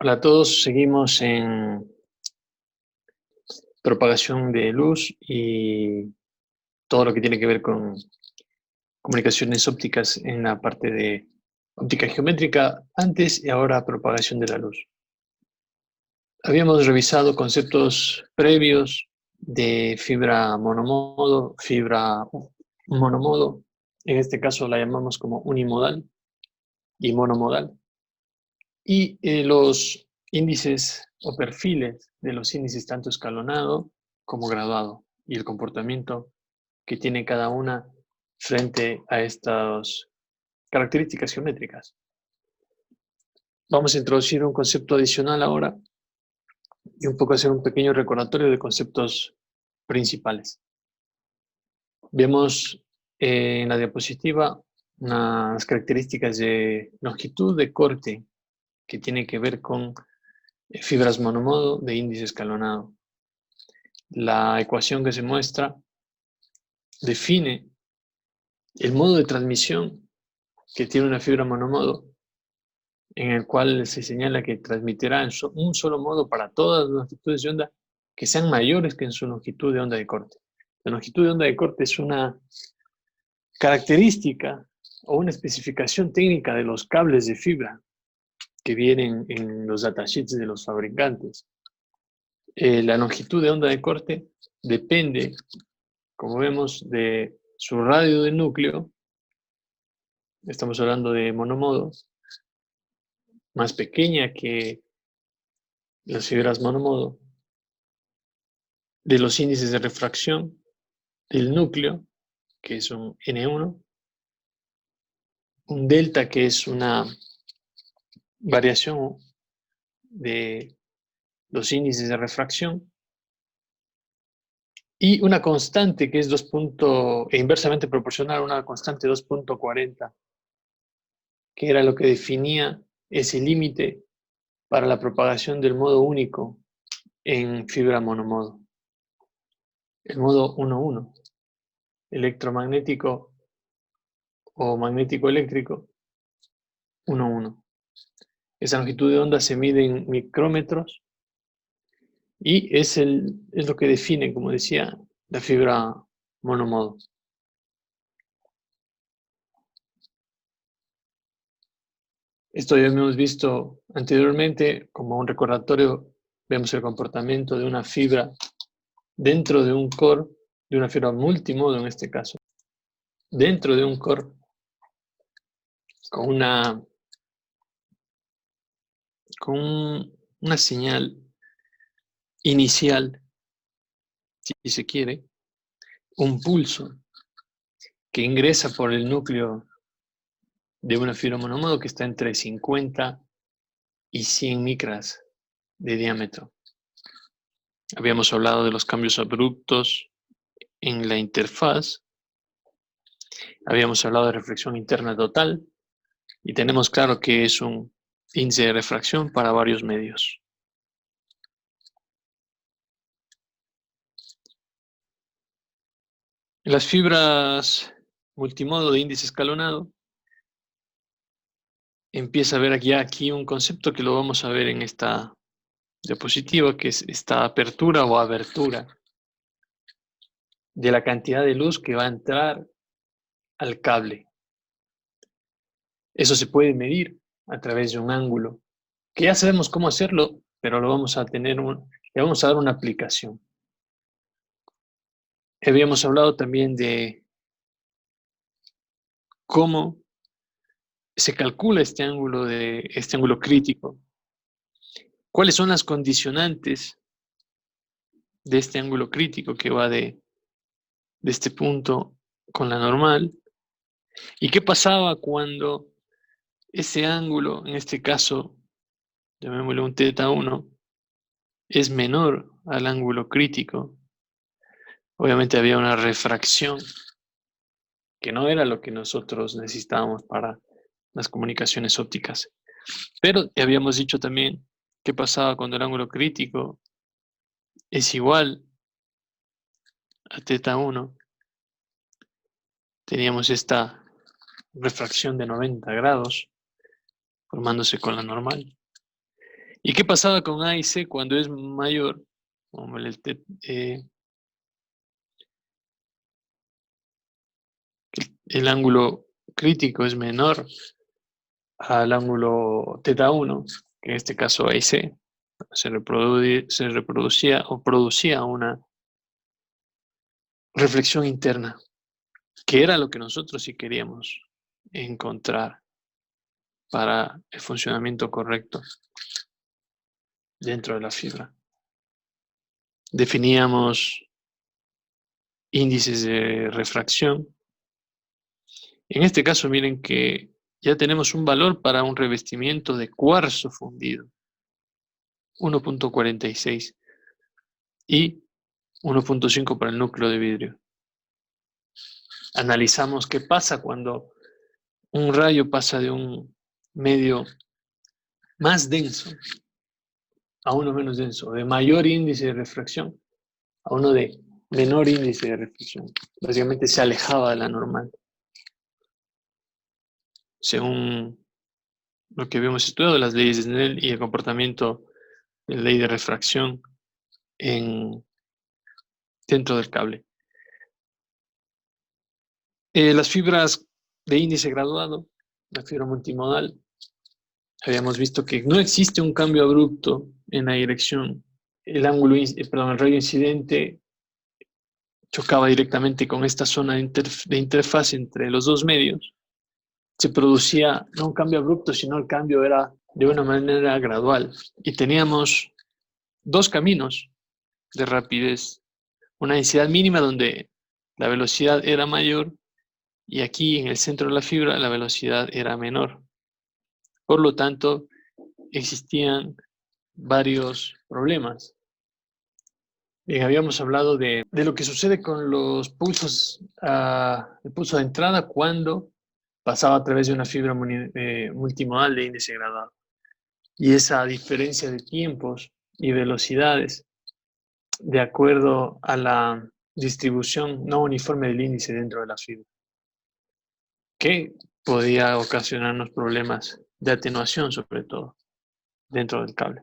Hola a todos, seguimos en propagación de luz y todo lo que tiene que ver con comunicaciones ópticas en la parte de óptica geométrica antes y ahora propagación de la luz. Habíamos revisado conceptos previos de fibra monomodo, fibra monomodo, en este caso la llamamos como unimodal y monomodal, y los índices o perfiles de los índices tanto escalonado como graduado y el comportamiento que tiene cada una frente a estas características geométricas. Vamos a introducir un concepto adicional ahora y un poco hacer un pequeño recordatorio de conceptos principales. Vemos en la diapositiva unas características de longitud de corte que tiene que ver con fibras monomodo de índice escalonado. La ecuación que se muestra define el modo de transmisión que tiene una fibra monomodo, en el cual se señala que transmitirá en un solo modo para todas las longitudes de onda que sean mayores que en su longitud de onda de corte. La longitud de onda de corte es una característica o una especificación técnica de los cables de fibra que vienen en los datasheets de los fabricantes. La longitud de onda de corte depende, como vemos, de su radio de núcleo. Estamos hablando de monomodos, más pequeña que las fibras monomodo, de los índices de refracción del núcleo, que es un N1, un delta, que es una variación de los índices de refracción, y una constante que es inversamente proporcional a una constante 2.40, que era lo que definía ese límite para la propagación del modo único en fibra monomodo. El modo 1.1, electromagnético o magnético-eléctrico, 1.1. Esa longitud de onda se mide en micrómetros y es lo que define, como decía, la fibra monomodo. Esto ya hemos visto anteriormente, como un recordatorio, vemos el comportamiento de una fibra dentro de un core, de una fibra multimodo en este caso, dentro de un core con una señal inicial, si se quiere, un pulso que ingresa por el núcleo de una fibra monomodo que está entre 50 y 100 micras de diámetro. Habíamos hablado de los cambios abruptos en la interfaz, habíamos hablado de reflexión interna total y tenemos claro que es un índice de refracción para varios medios. En las fibras multimodo de índice escalonado empieza a ver aquí un concepto que lo vamos a ver en esta diapositiva, que es esta apertura o abertura de la cantidad de luz que va a entrar al cable. Eso se puede medir a través de un ángulo, que ya sabemos cómo hacerlo, pero le vamos a dar una aplicación. Habíamos hablado también de cómo se calcula este ángulo crítico. ¿Cuáles son las condicionantes de este ángulo crítico que va de este punto con la normal? ¿Y qué pasaba cuando ese ángulo, en este caso, llamémosle un θ1, es menor al ángulo crítico? Obviamente había una refracción que no era lo que nosotros necesitábamos para las comunicaciones ópticas. Pero habíamos dicho también qué pasaba cuando el ángulo crítico es igual a θ1. Teníamos esta refracción de 90 grados formándose con la normal. ¿Y qué pasaba con A y C cuando es mayor? Como el ángulo crítico es menor al ángulo θ1, que en este caso A y C, se reproducía o producía una reflexión interna, que era lo que nosotros sí queríamos encontrar para el funcionamiento correcto dentro de la fibra. Definíamos índices de refracción. En este caso, miren que ya tenemos un valor para un revestimiento de cuarzo fundido, 1.46, y 1.5 para el núcleo de vidrio. Analizamos qué pasa cuando un rayo pasa de un medio más denso a uno menos denso, de mayor índice de refracción a uno de menor índice de refracción. Básicamente se alejaba de la normal, según lo que habíamos estudiado, las leyes de Snell y el comportamiento de la ley de refracción dentro del cable. Las fibras de índice graduado, la fibra multimodal, habíamos visto que no existe un cambio abrupto en la dirección. El rayo incidente chocaba directamente con esta zona de interfaz entre los dos medios. Se producía no un cambio abrupto, sino el cambio era de una manera gradual. Y teníamos dos caminos de rapidez. Una densidad mínima donde la velocidad era mayor y aquí en el centro de la fibra la velocidad era menor. Por lo tanto, existían varios problemas. Bien, habíamos hablado de lo que sucede con los pulsos, el pulso de entrada cuando pasaba a través de una fibra multimodal de índice graduado. Y esa diferencia de tiempos y velocidades de acuerdo a la distribución no uniforme del índice dentro de la fibra, que podía ocasionarnos problemas de atenuación, sobre todo, dentro del cable.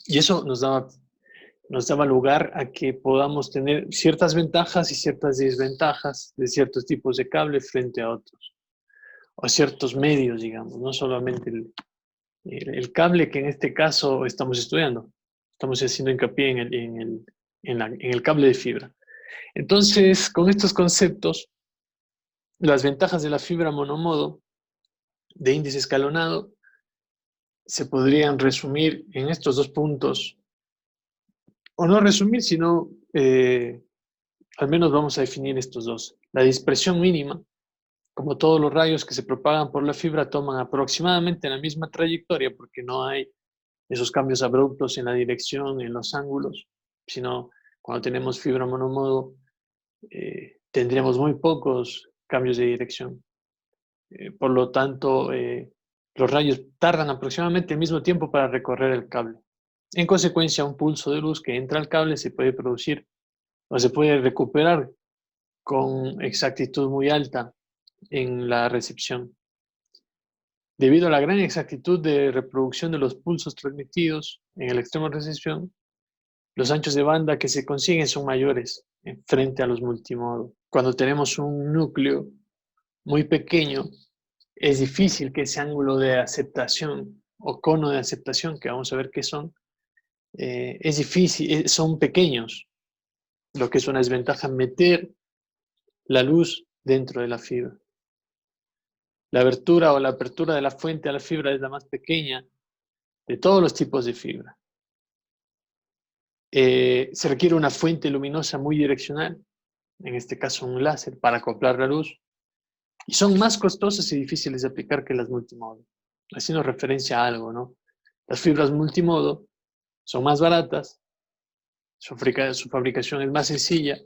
Y eso nos daba lugar a que podamos tener ciertas ventajas y ciertas desventajas de ciertos tipos de cable frente a otros, o ciertos medios, digamos, no solamente el cable que en este caso estamos estudiando. Estamos haciendo hincapié en el cable de fibra. Entonces, con estos conceptos, las ventajas de la fibra monomodo de índice escalonado se podrían resumir en estos dos puntos, o no resumir, sino al menos vamos a definir estos dos. La dispersión mínima, como todos los rayos que se propagan por la fibra toman aproximadamente la misma trayectoria porque no hay esos cambios abruptos en la dirección, en los ángulos, sino cuando tenemos fibra monomodo tendríamos muy pocos cambios de dirección. Por lo tanto, los rayos tardan aproximadamente el mismo tiempo para recorrer el cable. En consecuencia, un pulso de luz que entra al cable se puede producir o se puede recuperar con exactitud muy alta en la recepción. Debido a la gran exactitud de reproducción de los pulsos transmitidos en el extremo de recepción, los anchos de banda que se consiguen son mayores frente a los multimodo. Cuando tenemos un núcleo muy pequeño, es difícil que ese ángulo de aceptación o cono de aceptación, que vamos a ver qué son, es difícil, son pequeños, lo que es una desventaja meter la luz dentro de la fibra. La abertura o la apertura de la fuente a la fibra es la más pequeña de todos los tipos de fibra. Se requiere una fuente luminosa muy direccional, en este caso un láser, para acoplar la luz, y son más costosas y difíciles de aplicar que las multimodo. Haciendo referencia a algo, ¿no? Las fibras multimodo son más baratas, su fabricación es más sencilla,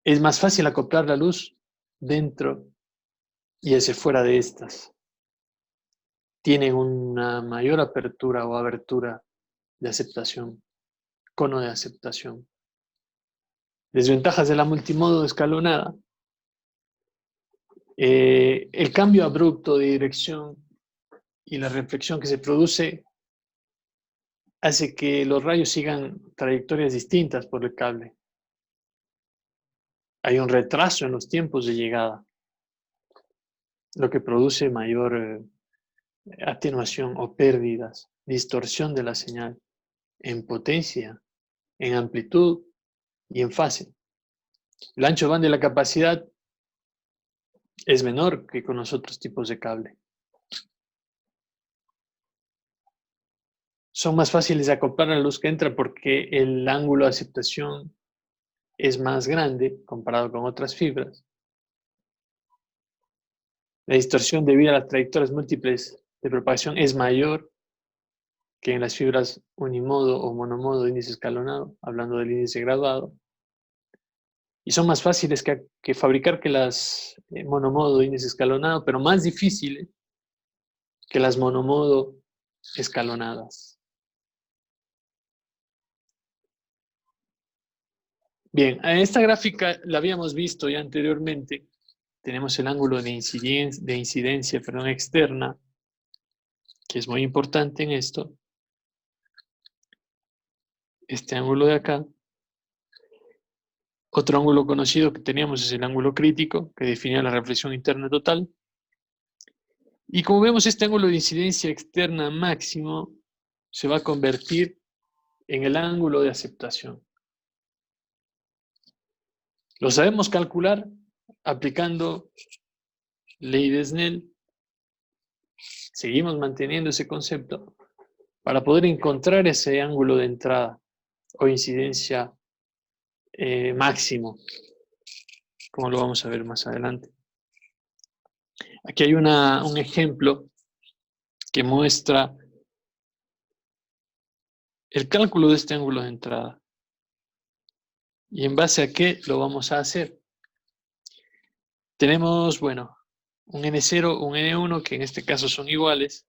es más fácil acoplar la luz dentro y hacia fuera de estas. Tienen una mayor apertura o abertura de aceptación, cono de aceptación. Desventajas de la multimodo escalonada. El cambio abrupto de dirección y la reflexión que se produce hace que los rayos sigan trayectorias distintas por el cable. Hay un retraso en los tiempos de llegada, lo que produce mayor atenuación o pérdidas, distorsión de la señal en potencia, en amplitud y en fase. El ancho banda de la capacidad es menor que con los otros tipos de cable. Son más fáciles de acoplar a la luz que entra porque el ángulo de aceptación es más grande comparado con otras fibras. La distorsión debido a las trayectorias múltiples de propagación es mayor que en las fibras unimodo o monomodo de índice escalonado, hablando del índice graduado. Y son más fáciles que fabricar que las monomodo de índice escalonado, pero más difíciles que las monomodo escalonadas. Bien, a esta gráfica la habíamos visto ya anteriormente. Tenemos el ángulo de incidencia externa, que es muy importante en esto. Este ángulo de acá. Otro ángulo conocido que teníamos es el ángulo crítico, que definía la reflexión interna total. Y como vemos, este ángulo de incidencia externa máximo se va a convertir en el ángulo de aceptación. Lo sabemos calcular aplicando ley de Snell. Seguimos manteniendo ese concepto para poder encontrar ese ángulo de entrada o incidencia máximo, como lo vamos a ver más adelante. Aquí hay un ejemplo que muestra el cálculo de este ángulo de entrada. ¿Y en base a qué lo vamos a hacer? Tenemos, bueno, un N0, un N1, que en este caso son iguales.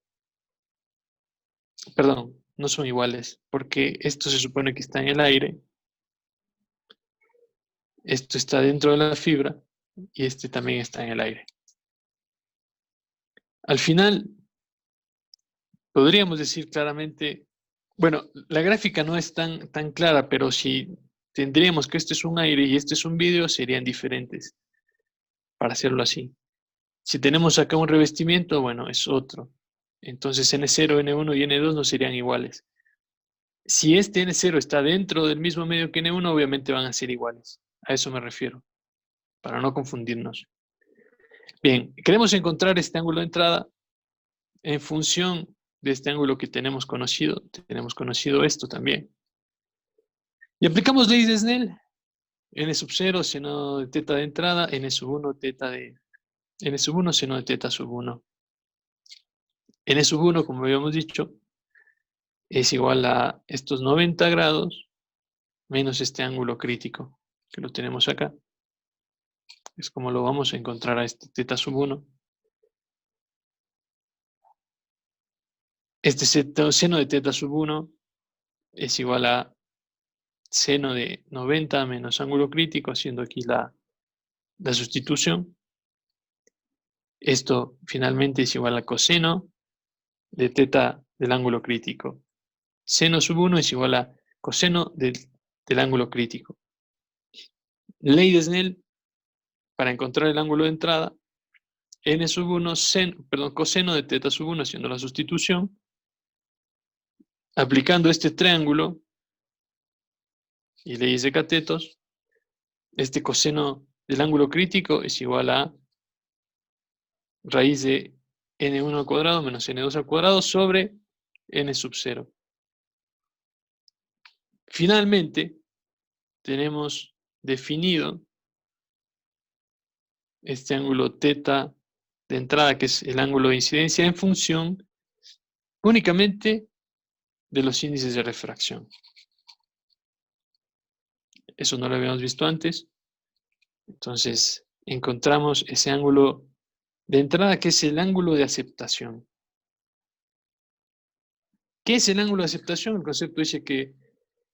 Perdón, no son iguales, porque esto se supone que está en el aire. Esto está dentro de la fibra y este también está en el aire. Al final, podríamos decir claramente, bueno, la gráfica no es tan clara, pero si tendríamos que este es un aire y este es un vidrio, serían diferentes, para hacerlo así. Si tenemos acá un revestimiento, bueno, es otro. Entonces N0, N1 y N2 no serían iguales. Si este N0 está dentro del mismo medio que N1, obviamente van a ser iguales. A eso me refiero, para no confundirnos. Bien, queremos encontrar este ángulo de entrada en función de este ángulo que tenemos conocido. Tenemos conocido esto también. Y aplicamos ley de Snell. N sub 0, seno de teta de entrada, N sub 1, teta de... N sub 1, seno de teta sub 1. N sub 1, como habíamos dicho, es igual a estos 90 grados menos este ángulo crítico, que lo tenemos acá. Es como lo vamos a encontrar a este teta sub 1. Este seno de teta sub 1 es igual a seno de 90 menos ángulo crítico, haciendo aquí la sustitución. Esto finalmente es igual a coseno de teta del ángulo crítico. Seno sub 1 es igual a coseno del ángulo crítico. Ley de Snell, para encontrar el ángulo de entrada, n sub 1, coseno de teta sub 1, haciendo la sustitución. Aplicando este triángulo y leyes de catetos, este coseno del ángulo crítico es igual a raíz de n1 al cuadrado menos n2 al cuadrado sobre n sub 0. Finalmente, tenemos definido este ángulo teta de entrada, que es el ángulo de incidencia, en función únicamente de los índices de refracción. Eso no lo habíamos visto antes. Entonces, encontramos ese ángulo de entrada, que es el ángulo de aceptación. ¿Qué es el ángulo de aceptación? El concepto dice que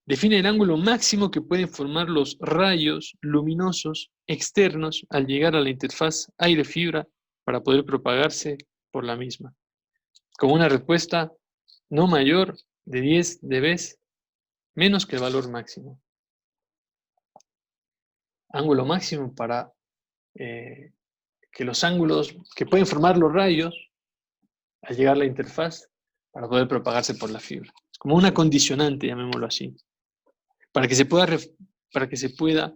define el ángulo máximo que pueden formar los rayos luminosos externos al llegar a la interfaz aire-fibra para poder propagarse por la misma. con una respuesta no mayor de 10 dB menos que el valor máximo. Ángulo máximo para que los ángulos que pueden formar los rayos al llegar a la interfaz para poder propagarse por la fibra. Como una condicionante, llamémoslo así, para que se pueda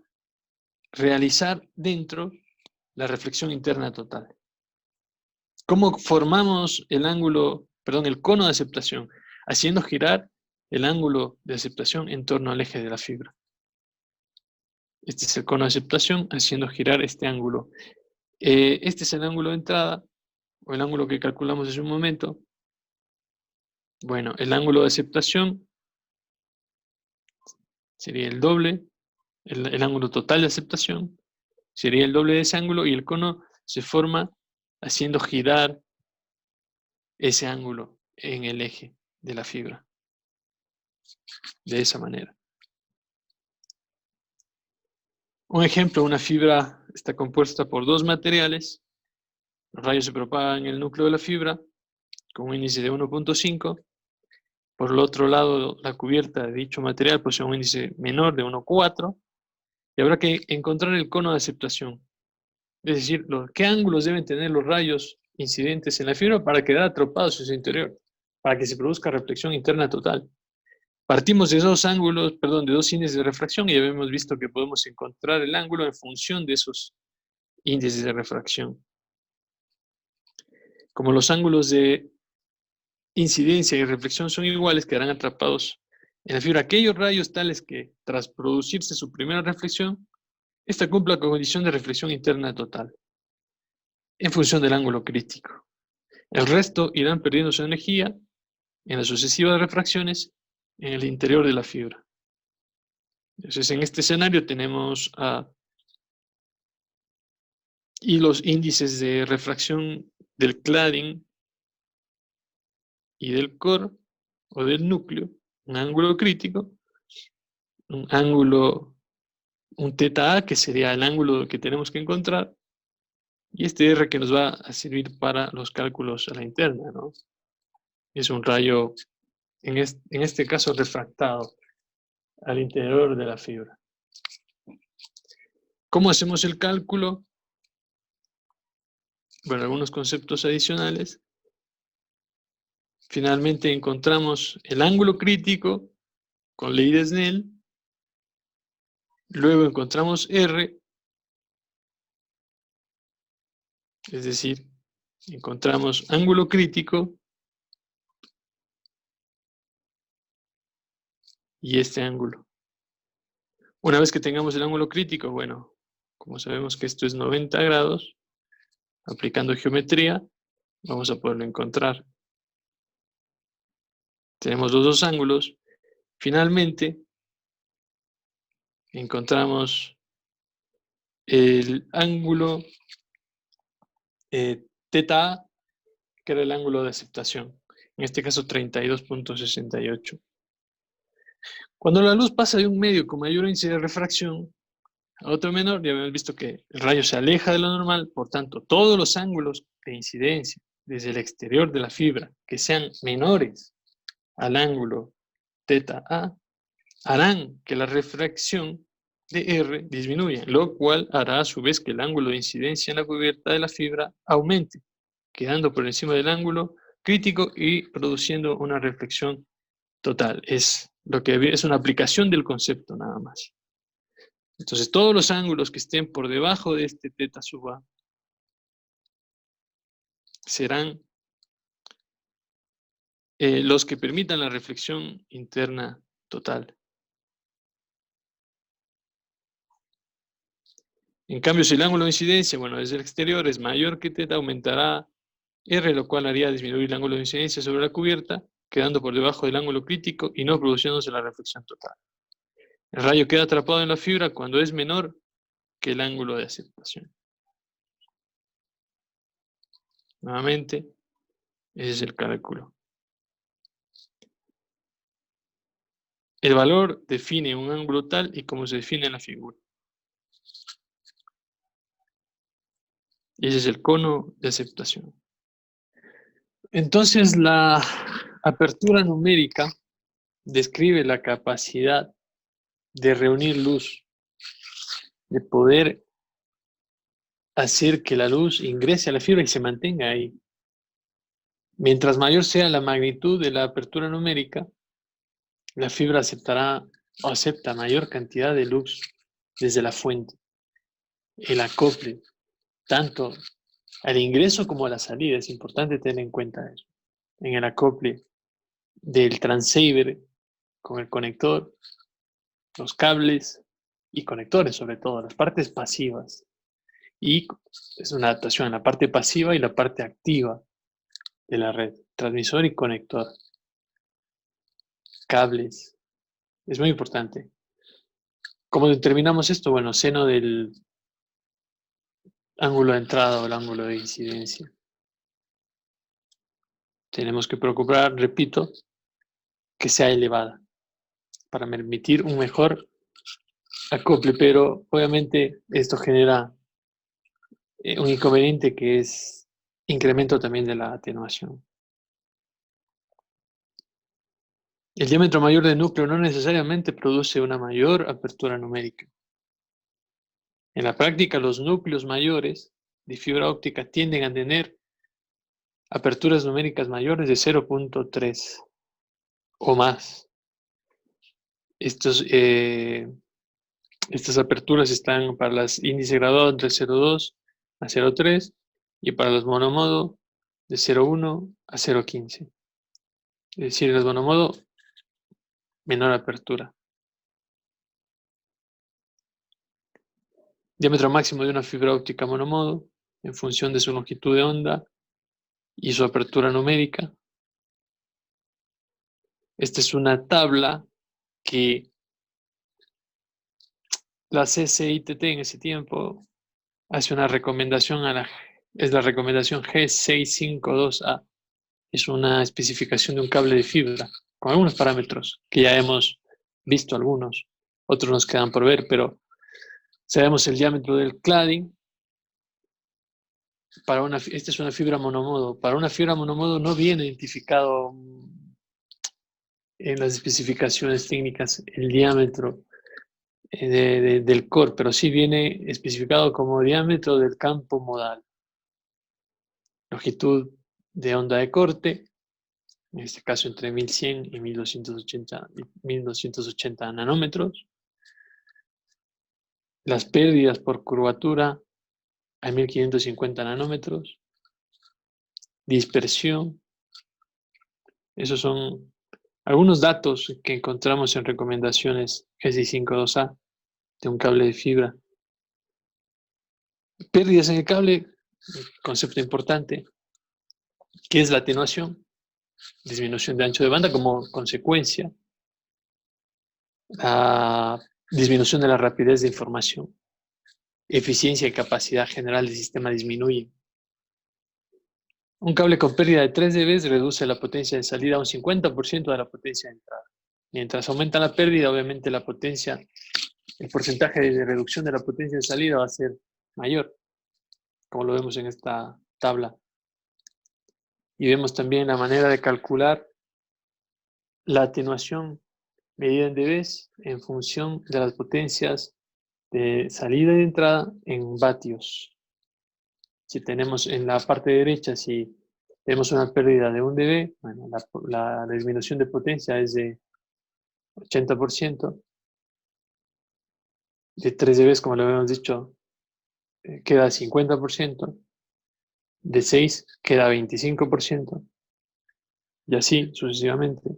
realizar dentro la reflexión interna total. ¿Cómo formamos el cono de aceptación? Haciendo girar el ángulo de aceptación en torno al eje de la fibra. Este es el cono de aceptación, haciendo girar este ángulo. Este es el ángulo de entrada, o el ángulo que calculamos hace un momento. Bueno, el ángulo de aceptación sería el doble, el ángulo total de aceptación sería el doble de ese ángulo, y el cono se forma haciendo girar ese ángulo en el eje de la fibra. De esa manera. Un ejemplo, una fibra está compuesta por dos materiales. Los rayos se propagan en el núcleo de la fibra con un índice de 1.5. Por el otro lado, la cubierta de dicho material posee un índice menor de 1.4. Y habrá que encontrar el cono de aceptación. Es decir, qué ángulos deben tener los rayos incidentes en la fibra para quedar atrapados en su interior, para que se produzca reflexión interna total. Partimos de dos índices de refracción, y ya hemos visto que podemos encontrar el ángulo en función de esos índices de refracción. Como los ángulos de incidencia y reflexión son iguales, quedarán atrapados en la fibra aquellos rayos tales que, tras producirse su primera reflexión, esta cumpla con condición de reflexión interna total, en función del ángulo crítico. El resto irán perdiendo su energía en las sucesivas refracciones en el interior de la fibra. Entonces, en este escenario tenemos y los índices de refracción del cladding y del core o del núcleo, un ángulo crítico, un θ A, que sería el ángulo que tenemos que encontrar, y este R que nos va a servir para los cálculos a la interna, ¿no? Es un rayo, en este caso, refractado al interior de la fibra. ¿Cómo hacemos el cálculo? Bueno, algunos conceptos adicionales. Finalmente encontramos el ángulo crítico con ley de Snell. Luego encontramos R, es decir, encontramos ángulo crítico y este ángulo. Una vez que tengamos el ángulo crítico, bueno, como sabemos que esto es 90 grados, aplicando geometría, vamos a poderlo encontrar. Tenemos los dos ángulos. Finalmente, encontramos el ángulo θ, que era el ángulo de aceptación. En este caso, 32.68. Cuando la luz pasa de un medio con mayor índice de refracción a otro menor, ya hemos visto que el rayo se aleja de lo normal, por tanto, todos los ángulos de incidencia desde el exterior de la fibra que sean menores al ángulo θA harán que la refracción de R disminuya, lo cual hará a su vez que el ángulo de incidencia en la cubierta de la fibra aumente, quedando por encima del ángulo crítico y produciendo una reflexión total. Es una aplicación del concepto nada más. Entonces, todos los ángulos que estén por debajo de este θ sub A serán los que permitan la reflexión interna total. En cambio, si el ángulo de incidencia, bueno, desde el exterior es mayor que θ, aumentará R, lo cual haría disminuir el ángulo de incidencia sobre la cubierta, quedando por debajo del ángulo crítico y no produciéndose la reflexión total. El rayo queda atrapado en la fibra cuando es menor que el ángulo de aceptación. Nuevamente, ese es el cálculo. El valor define un ángulo tal y como se define en la figura. Ese es el cono de aceptación. Entonces, la apertura numérica describe la capacidad de reunir luz, de poder hacer que la luz ingrese a la fibra y se mantenga ahí. Mientras mayor sea la magnitud de la apertura numérica, la fibra aceptará o acepta mayor cantidad de luz desde la fuente. El acople, tanto al ingreso como a la salida, es importante tener en cuenta eso. En el acople del transceiver con el conector, los cables y conectores, sobre todo, las partes pasivas. Y es una adaptación en la parte pasiva y la parte activa de la red, transmisor y conector, cables. Es muy importante. ¿Cómo determinamos esto? Bueno, seno del ángulo de entrada o el ángulo de incidencia. Tenemos que procurar, repito, que sea elevada para permitir un mejor acople, pero obviamente esto genera un inconveniente que es incremento también de la atenuación. El diámetro mayor del núcleo no necesariamente produce una mayor apertura numérica. En la práctica, los núcleos mayores de fibra óptica tienden a tener aperturas numéricas mayores de 0.3 o más. Estas aperturas están para las índices graduados entre 0.2 a 0.3 y para los monomodo de 0.1 a 0.15. Es decir, en los monomodo, menor apertura. Diámetro máximo de una fibra óptica monomodo en función de su longitud de onda y su apertura numérica. Esta es una tabla que la CCITT en ese tiempo hace una recomendación es la recomendación G652A. Es una especificación de un cable de fibra con algunos parámetros que ya hemos visto algunos, otros nos quedan por ver, pero sabemos el diámetro del cladding. Esta es una fibra monomodo. Para una fibra monomodo no viene identificado en las especificaciones técnicas el diámetro del core, pero sí viene especificado como diámetro del campo modal. Longitud de onda de corte, en este caso entre 1100 y 1280 nanómetros. Las pérdidas por curvatura a 1550 nanómetros. Dispersión. Esos son algunos datos que encontramos en recomendaciones G652A de un cable de fibra. Pérdidas en el cable, concepto importante, que es la atenuación, disminución de ancho de banda como consecuencia, la disminución de la rapidez de información, eficiencia y capacidad general del sistema disminuye. Un cable con pérdida de 3 dB reduce la potencia de salida a un 50% de la potencia de entrada. Mientras aumenta la pérdida, obviamente la potencia, el porcentaje de reducción de la potencia de salida va a ser mayor, como lo vemos en esta tabla. Y vemos también la manera de calcular la atenuación medida en dB en función de las potencias de salida y de entrada en vatios. Si tenemos en la parte derecha, si tenemos una pérdida de 1 dB, bueno, la disminución de potencia es de 80%. De 3 dB, como lo habíamos dicho, queda 50%. De 6 queda 25%. Y así sucesivamente.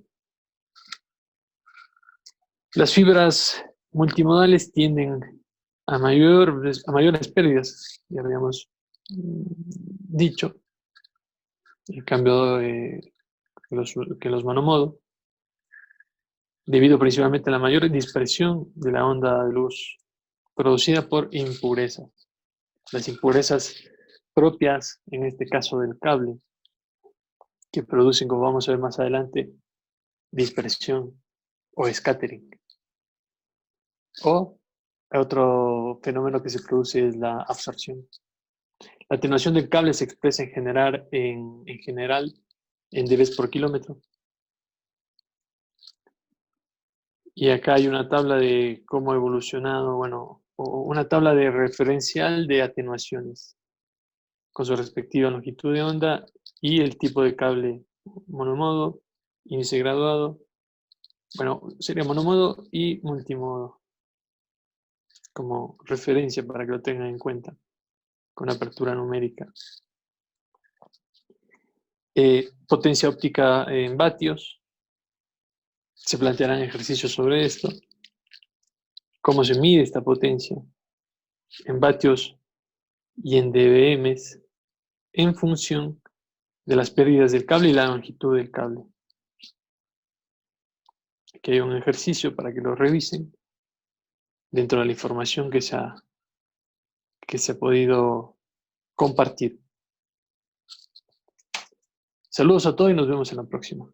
Las fibras multimodales tienden a mayores pérdidas, ya habíamos dicho, en cambio que los monomodo, debido principalmente a la mayor dispersión de la onda de luz producida por impurezas. Las impurezas propias, en este caso del cable, que producen, como vamos a ver más adelante, dispersión o scattering. O otro fenómeno que se produce es la absorción. La atenuación del cable se expresa en general en dBs por kilómetro. Y acá hay una tabla de cómo ha evolucionado, bueno, o una tabla de referencial de atenuaciones con su respectiva longitud de onda y el tipo de cable monomodo, índice graduado, bueno, sería monomodo y multimodo, como referencia para que lo tengan en cuenta, con apertura numérica. Potencia óptica en vatios, se plantearán ejercicios sobre esto. ¿Cómo se mide esta potencia? En vatios y en dBms, en función de las pérdidas del cable y la longitud del cable. Aquí hay un ejercicio para que lo revisen dentro de la información que se ha podido compartir. Saludos a todos y nos vemos en la próxima.